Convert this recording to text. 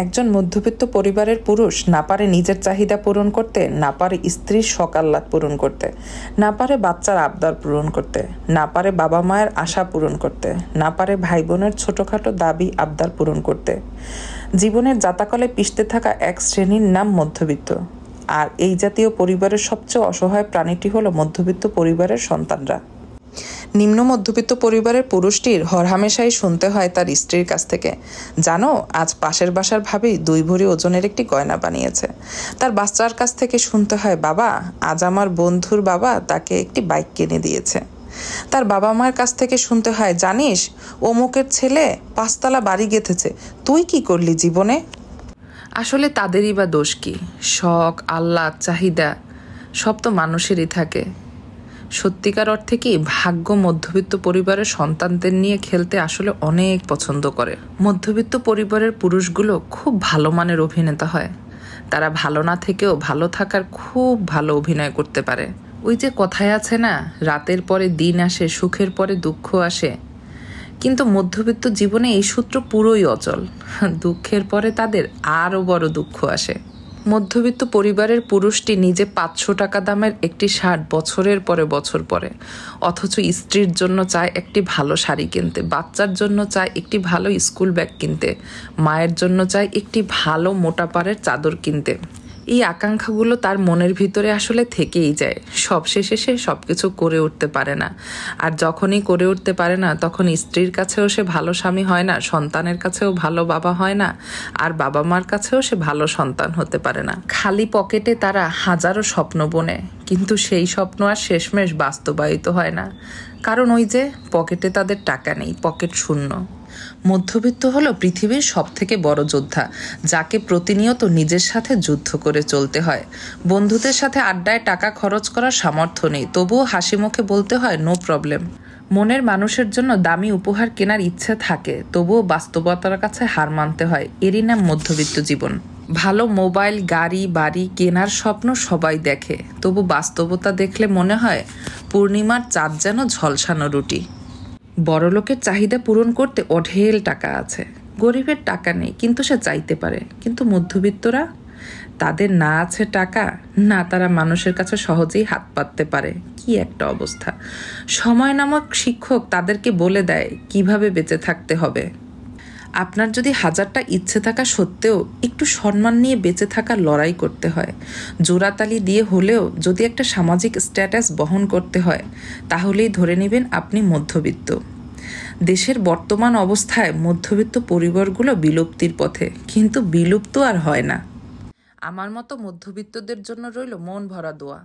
একজন মধ্যবিত্ত পরিবারের পুরুষ না পারে নিজের চাহিদা পূরণ করতে, না পারে স্ত্রীর শখ আহ্লাদ পূরণ করতে, না পারে বাচ্চার আবদার পূরণ করতে, না পারে বাবা মায়ের আশা পূরণ করতে, না পারে ভাই বোনের ছোটোখাটো দাবি আবদার পূরণ করতে। জীবনের জাতাকলে পিষতে থাকা এক শ্রেণীর নাম মধ্যবিত্ত। আর এই জাতীয় পরিবারের সবচেয়ে অসহায় প্রাণীটি হলো মধ্যবিত্ত পরিবারের সন্তানরা। নিম্ন মধ্যবিত্ত পরিবারের পুরুষটির হরহামেশাই শুনতে হয় তার স্ত্রীর কাছ থেকে, জানো আজ পাশের বাসার ভাবি 2 ভরি ওজনের একটি গয়না বানিয়েছে। তার বাচ্চার কাছ থেকে শুনতে হয়, বাবা আজ আমার বন্ধুর বাবা তাকে একটি বাইক কিনে দিয়েছে। তার বাবা মায়ের কাছ থেকে শুনতে হয়, জানিস অমুকের ছেলে 5 তলা বাড়ি গেঁথেছে, তুই কি করলি জীবনে? আসলে তাদেরই বা দোষ কি? শখ আহ্লাদ চাহিদা সব তো মানুষেরই থাকে। সত্যিকার অর্থে কি ভাগ্য মধ্যবিত্ত পরিবারের সন্তানদের নিয়ে খেলতে আসলে অনেক পছন্দ করে। মধ্যবিত্ত পরিবারের পুরুষগুলো খুব ভালো মানের অভিনেতা হয়। তারা ভালো না থেকেও ভালো থাকার খুব ভালো অভিনয় করতে পারে। ওই যে কথায় আছে না, রাতের পরে দিন আসে, সুখের পরে দুঃখ আসে। কিন্তু মধ্যবিত্ত জীবনে এই সূত্র পুরোই অচল। দুঃখের পরে তাদের আরও বড় দুঃখ আসে। মধ্যবিত্ত পরিবারের পুরুষটি নিজে 500 টাকা দামের একটি শার্ট বছরের পরে বছর পরে, অথচ স্ত্রীর জন্য চায় একটি ভালো শাড়ি কিনতে, বাচ্চার জন্য চায় একটি ভালো স্কুল ব্যাগ কিনতে, মায়ের জন্য চায় একটি ভালো মোটা পাড়ের চাদর কিনতে। এই আকাঙ্ক্ষাগুলো তার মনের ভিতরে আসলে থেকেই যায়। সবশেষে সে সবকিছু করে উঠতে পারে না। আর যখনই করে উঠতে পারে না, তখন স্ত্রীর কাছেও সে ভালো স্বামী হয় না, সন্তানের কাছেও ভালো বাবা হয় না, আর বাবা মার কাছেও সে ভালো সন্তান হতে পারে না। খালি পকেটে তারা হাজারো স্বপ্ন বোনে, কিন্তু সেই স্বপ্ন আর শেষমেশ বাস্তবায়িত হয় না। কারণ ওই যে পকেটে তাদের টাকা নেই, পকেট শূন্য। মধ্যবিত্ত হলো পৃথিবীর সবথেকে বড় যোদ্ধা, যাকে প্রতিনিয়ত নিজের সাথে যুদ্ধ করে চলতে হয়। বন্ধুদের সাথে আড্ডায় টাকা খরচ করার সামর্থ্য নেই, তবুও হাসি মুখে বলতে হয় নো প্রবলেম। মনের মানুষের জন্য দামি উপহার কেনার ইচ্ছে থাকে, তবুও বাস্তবতার কাছে হার মানতে হয়। এরই নাম মধ্যবিত্ত জীবন। ভালো মোবাইল, গাড়ি, বাড়ি কেনার স্বপ্ন সবাই দেখে, তবু বাস্তবতা দেখলে মনে হয় পূর্ণিমার চাঁদ যেন ঝলসানো রুটি। বড়লোকের চাহিদা পূরণ করতে অঢেল টাকা আছে, গরিবের টাকা নেই কিন্তু সে চাইতে পারে। কিন্তু মধ্যবিত্তরা, তাদের না আছে টাকা, না তারা মানুষের কাছে সহজেই হাত পাততে পারে। কি একটা অবস্থা! সময় নামক শিক্ষক তাদেরকে বলে দেয় কিভাবে বেঁচে থাকতে হবে। আপনার যদি 1000টা ইচ্ছে থাকা সত্ত্বেও একটু সম্মান নিয়ে বেঁচে থাকার লড়াই করতে হয়, জোড়াতালি দিয়ে হলেও যদি একটা সামাজিক স্ট্যাটাস বহন করতে হয়, তাহলেই ধরে নেবেন আপনি মধ্যবিত্ত। দেশের বর্তমান অবস্থায় মধ্যবিত্ত পরিবারগুলো বিলুপ্তির পথে, কিন্তু বিলুপ্ত আর হয় না। আমার মতো মধ্যবিত্তদের জন্য রইল মন ভরা দোয়া।